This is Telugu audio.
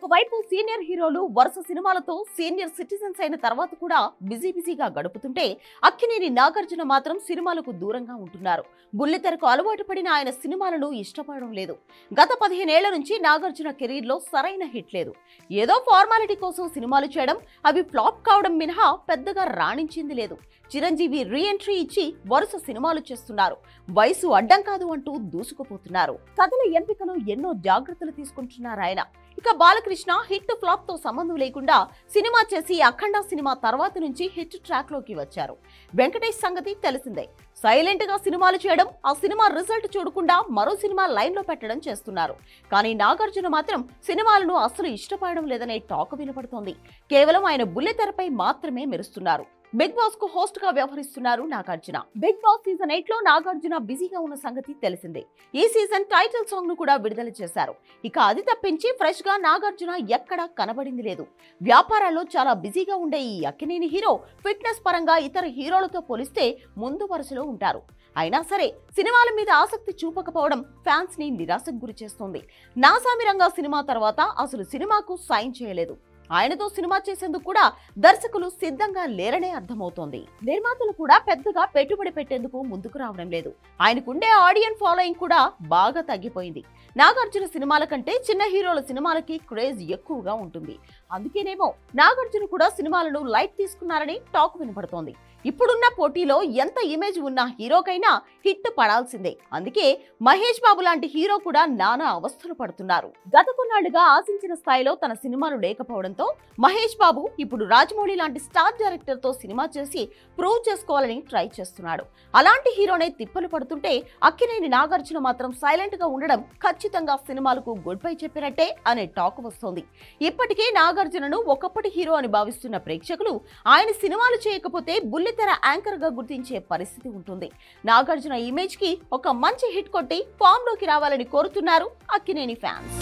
ఒకవైపు సీనియర్ హీరోలు వరుస సినిమాలతో సీనియర్ సిటిజన్స్ అయిన తర్వాత కూడా బిజీగా గడుపుతుంటే అక్కినేని నాగార్జున మాత్రం సినిమాలకు దూరంగా ఉంటున్నారు. బుల్లితెరకు అలవాటు పడిన ఆయన సినిమాలను ఇష్టపడడం లేదు. గత 15 ఏళ్ల నుంచి నాగార్జున కెరీర్ లో సరైన హిట్ లేదు. ఏదో ఫార్మాలిటీ కోసం సినిమాలు చేయడం, అవి ఫ్లాప్ కావడం మినహా పెద్దగా రాణించింది లేదు. చిరంజీవి రీ ఎంట్రీ ఇచ్చి వరుస సినిమాలు చేస్తున్నారు. వయసు అడ్డం కాదు అంటూ దూసుకుపోతున్నారు. కథల ఎంపికలో ఎన్నో జాగ్రత్తలు తీసుకుంటున్నారు ఆయన. ఇక బాలకృష్ణ హిట్ ఫ్లాప్ తో సంబంధం లేకుండా సినిమా చేసి అఖండ సినిమా తర్వాత నుంచి హిట్ ట్రాక్ లోకి వచ్చారు. వెంకటేష్ సంగతి తెలిసిందే. సైలెంట్ గా సినిమాలు చేయడం, ఆ సినిమా రిజల్ట్ చూడకుండా మరో సినిమా లైన్ లో పెట్టడం చేస్తున్నారు. కానీ నాగార్జున మాత్రం సినిమాలను అసలు ఇష్టపడడం లేదనే టాక్ వినపడుతోంది. కేవలం ఆయన బుల్లితెరపై మాత్రమే మెరుస్తున్నారు. బిగ్ బాస్ కు హోస్ట్ గా వ్యవహరిస్తున్నారు నాగార్జున. బిగ్ బాస్ సీజన్ 8 లో నాగార్జున బిజీగా ఉన్న సంగతి తెలిసిందే. ఈ సీజన్ టైటిల్ సాంగ్ ను కూడా విడుదల చేశారు. ఇక అది తప్పించి ఫ్రెష్ గా నాగార్జున ఎక్కడా కనబడింది లేదు. వ్యాపారాల్లో చాలా బిజీగా ఉండే ఈ అక్కినేని హీరో ఫిట్నెస్ పరంగా ఇతర హీరోలతో పోలిస్తే ముందు వరుసలో ఉంటారు. అయినా సరే సినిమాల మీద ఆసక్తి చూపకపోవడం ఫ్యాన్స్ ని నిరాశకు గురి చేస్తోంది. నాసామిరంగా సినిమా తర్వాత అసలు సినిమాకు సైన్ చేయలేదు. ఆయనతో సినిమా చేసేందుకు కూడా దర్శకులు సిద్ధంగా లేరనే అర్థమవుతోంది. నిర్మాతలు కూడా పెద్దగా పెట్టుబడి పెట్టేందుకు ముందుకు రావడం లేదు. ఆయనకుండే ఆడియన్ ఫాలోయింగ్ కూడా బాగా తగ్గిపోయింది. నాగార్జున సినిమాల కంటే చిన్న హీరోల సినిమాలకి క్రేజ్ ఎక్కువగా ఉంటుంది. అందుకేనేమో నాగార్జున కూడా సినిమాలను లైట్ తీసుకున్నారని టాక్ వినపడుతోంది. ఇప్పుడున్న పోటీలో ఎంత ఇమేజ్ ఉన్న హీరోకైనా హిట్ పడాల్సిందే. అందుకే మహేష్ బాబు లాంటి హీరో కూడా నానా అవస్థలు పడుతున్నారు. గత కొన్నాళ్లుగా ఆశించిన స్థాయిలో తన సినిమాలు లేకపోవడంతో మహేష్ బాబు ఇప్పుడు రాజమౌళి లాంటి స్టార్ డైరెక్టర్ తో సినిమా చేసి ప్రూవ్ చేసుకోవాలని ట్రై చేస్తున్నాడు. అలాంటి హీరోనే తిప్పలు పడుతుంటే అక్కినేని నాగార్జున మాత్రం సైలెంట్ గా ఉండడం ఖచ్చితంగా సినిమాలకు గుడ్ బై చెప్పినట్టే అనే టాక్ వస్తోంది. ఇప్పటికే నాగార్జునను ఒకప్పటి హీరో అని భావిస్తున్న ప్రేక్షకులు ఆయన సినిమాలు చేయకపోతే బుల్లితెర యాంకర్ గా గుర్తించే పరిస్థితి ఉంటుంది. నాగార్జున ఇమేజ్ కి ఒక మంచి హిట్ కొట్టి ఫామ్ లోకి రావాలని కోరుతున్నారు అక్కినేని ఫ్యాన్స్.